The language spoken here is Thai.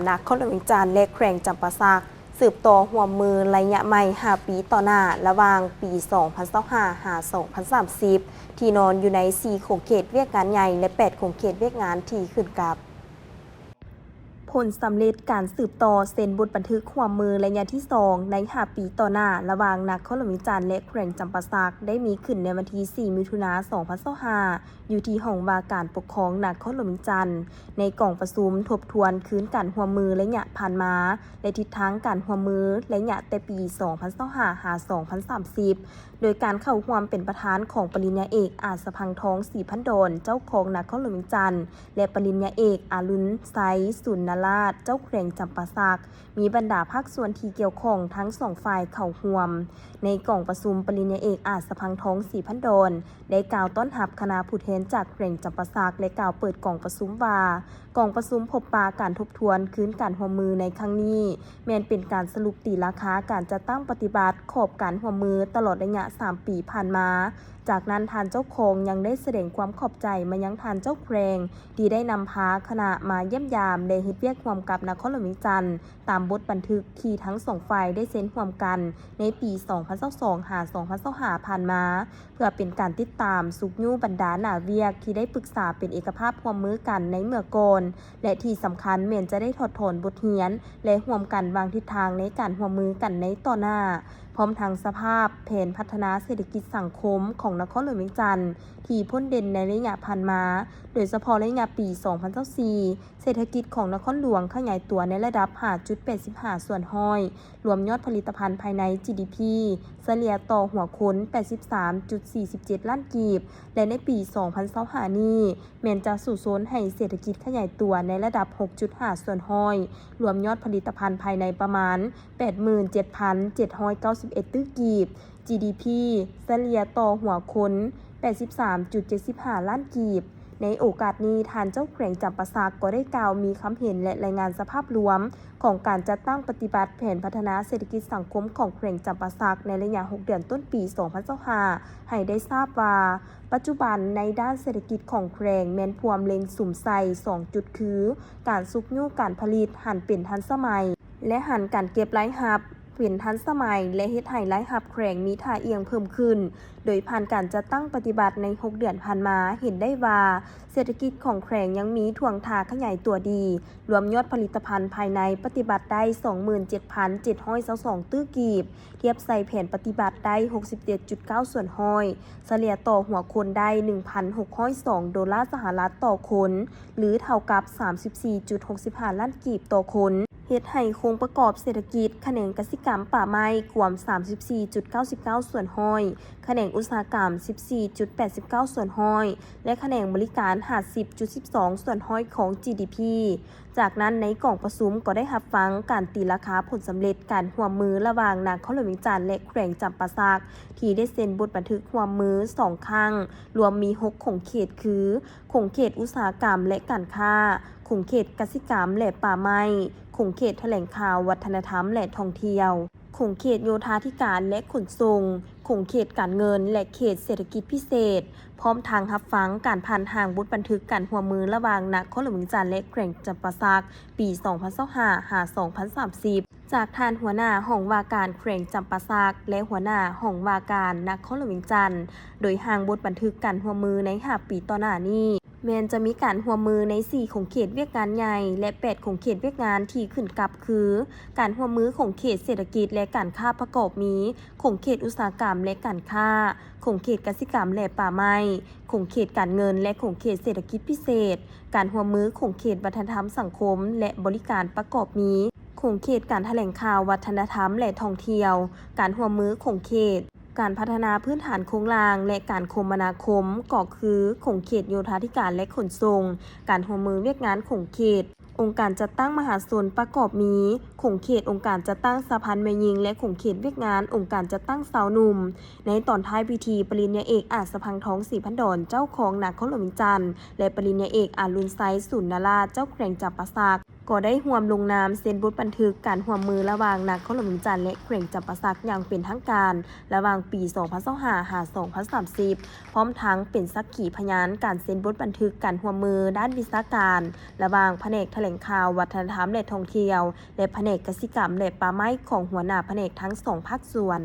นักคนละวิจารณ์และแข่งจำปาสักสืบต่อหัวมือระยะใหม่5 ปีต่อหน้าระหว่างปี 2025 หา 2030 ที่นอนอยู่ใน 4 โขงเขตเวียกงานใหญ่และ 8 โขงเขตเวียกงานที่ขึ้นกับผลสำเร็จการสืบต่อเซ็นบทบันทึกความมือระยะที่ 2 ใน5 ปีต่อหน้าระหว่างนักคนละวิจารณ์และแข่งจำปาสักได้มีขึ้นในวันที่ 4 มิถุนายน 2025 อยู่ที่ห้องว่าการปกครองนักคนละวิจารณ์ในกล่องประชุมทบทวนคืนการหัวมือระยะผ่านมาและทิศทางการหัวมือระยะแต่ปี 2025 หา 2030 โดยการเข้าร่วมเป็นประธานของปริญญาเอกอาจสะพังทองศรีพันดรเจ้าของนักคนละวิจารณ์และปริญญาเอกอารุณไซสุนนราชเจ้าแข่งจำปาสักมีบรรดาภาคส่วนที่เกี่ยวข้องทั้งสองฝ่ายเข้าร่วมในกล่องประชุมปริญญาเอกอาจสะพังทองศรีพันดรได้กล่าวต้อนรับคณะผู้แทนจากแข่งจำปาสักและกล่าวเปิดกล่องประชุมว่ากล่องประชุมพบปะการทบทวนคืนการหัวมือในครั้งนี้แม้นเป็นการสรุปตีราคาการจัดตั้งปฏิบัติขอบการหัวมือตลอดระยะ 3 ปีผ่านมาจากนั้นทานเจ้าโคงยังได้แสดงความขอบใจมายังทานเจ้าแครงที่ได้นำพาคณะมาเยี่ยมยามได้เฮ็ดเวียกร่วมกับนครหลวงวิจันทร์ตามบทบันทึกที่ทั้งสองฝ่ายได้เซ็นร่วมกันในปี 2022 หา 2025 ผ่านมาเพื่อเป็นการติดตามสุกยู่บรรดาหน้าเวียกที่ได้ปรึกษาเป็นเอกภาพร่วมมือกันในเมื่อก่อนและที่สำคัญแม้นจะได้ถอดถอนบทเรียนและร่วมกันวางทิศทางในการร่วมมือกันในต่อหน้าพร้อมทางสภาพแผนพัฒนาเศรษฐกิจสังคมของนครหลวงวิจันทร์ที่พ้นเด่นในระยะผ่านมาโดยเฉพาะระยะปี 2024 เศรษฐกิจของนครหลวงขยายตัวในระดับ 5.85 ส่วนห้อยรวมยอดผลิตภัณฑ์ภายใน GDP เฉลี่ยต่อหัวคน 83.47 ล้านกีบและในปี 2025 นี้แม้นจะสู่โซนให้เศรษฐกิจขยายตัวในระดับ 6.5 ส่วนห้อยรวมยอดผลิตภัณฑ์ภายในประมาณ 87,791 ตื้อกีบ GDP เฉลี่ยต่อหัวคน 83.75 ล้านกีบในโอกาสนี้ทานเจ้าแข่งจำปาสักก็ได้กล่าวมีคำเห็นและรายงานสภาพรวมของการจัดตั้งปฏิบัติแผนพัฒนาเศรษฐกิจสังคมของแข่งจำปาสักในระยะ 6 เดือนต้นปี 2025 ให้ได้ทราบว่าปัจจุบันในด้านเศรษฐกิจของแข่งแม้นพวมเล็งสุ่มใส่2 จุดคือการสุกยู่การผลิตหันเป็นทันสมัยและหันการเก็บรายรับเป็นทันสมัยและเฮ็ดให้รายรับแข่งมีท่าเอียงเพิ่มขึ้นโดยผ่านการจัดตั้งปฏิบัติใน 6 เดือนผ่านมาเห็นได้ว่าเศรษฐกิจของแข่งยังมีท่วงท่าขยายตัวดีรวมยอดผลิตภัณฑ์ภายในปฏิบัติได้ 27,722 ตื้อกีบเทียบใส่แผนปฏิบัติได้ 67.9 ส่วนห้อยเฉลี่ยต่อหัวคนได้ 1,602 ดอลลาร์สหรัฐต่อคนหรือเท่ากับ 34.65 ล้านกีบต่อคนเฮ็ดให้โครงประกอบเศรษฐกิจแขนงกสิกรรมป่าไม้กว่า 34.99 ส่วนห้อยแขนงอุตสาหกรรม 14.89 ส่วนห้อยและแขนงบริการ 50.12 ส่วนห้อยของ GDP จากนั้นในกล่องประชุมก็ได้รับฟังการตีราคาผลสำเร็จการร่วมมือระหว่างนครหลวงวิจันทร์และแขวงจำปาสักที่ได้เซ็นบทบันทึกร่วมมือ2 ครั้งรวมมี6โขงเขตคือโขงเขตอุตสาหกรรมและการค้าโขงเขตกสิกรรมและป่าไม้โขงเขตแถลงข่าววัฒนธรรมและท่องเที่ยวโขงเขตโยธาธิการและขนส่งโขงเขตการเงินและเขตเศรษฐกิจพิเศษพร้อมทางรับฟังการผ่านทางบทบันทึกการร่วมมือระหว่างนครหลวงวิจันทร์และแขวงจำปาสักปี 2025 หา 2030 จากทานหัวหน้าห้องว่าการแขวงจำปาสักและหัวหน้าห้องว่าการนครหลวงวิจันทร์โดยห่างบทบันทึกการร่วมมือใน5 ปีต่อหน้านี้แม้นจะมีการร่วมมือใน 4 โขงเขตเวียกงานใหญ่และ 8 โขงเขตเวียกงานที่ขึ้นกับคือการร่วมมือของเขตเศรษฐกิจและการค้าประกอบมีโขงเขตอุตสาหกรรมและการค้าโขงเขตกสิกรรมและป่าไม้โขงเขตการเงินและโขงเขตเศรษฐกิจพิเศษการร่วมมือโขงเขตวัฒนธรรมสังคมและบริการประกอบมีโขงเขตการแถลงข่าววัฒนธรรมและท่องเที่ยวการร่วมมือโขงเขตการพัฒนาพื้นฐานโครงสร้างและการคมนาคมก็คือโขงเขตโยธาธิการและขนส่งการร่วมมือเวียกงานโขงเขตองค์การจัดตั้งมหาชนประกอบมีโขงเขตองค์การจัดตั้งสะพานแม่ยิงและโขงเขตเวียกงานองค์การจัดตั้งสาวหนุ่มในตอนท้ายพิธีปริญญาเอกอาจสะพังทองศรีพันดรเจ้าของนครหลวงวิจันทร์และปริญญาเอกอารุณไซสุนนราชเจ้าแขวงจำปาสัก ก็ได้ร่วมลงนามเซ็นบทบันทึกการร่วมมือระหว่างนครหลวงเวียงจันทน์และแขวงจำปาสักอย่างเป็นทางการระหว่างปี 2025 หา 2030 พร้อมทั้งเป็นสักขีพยานการเซ็นบทบันทึกการร่วมมือด้านวิชาการระหว่างแผนกแถลงข่าววัฒนธรรมและท่องเที่ยวและแผนกกสิกรรมและป่าไม้ของหัวหน้าแผนกทั้งสองภาคส่วน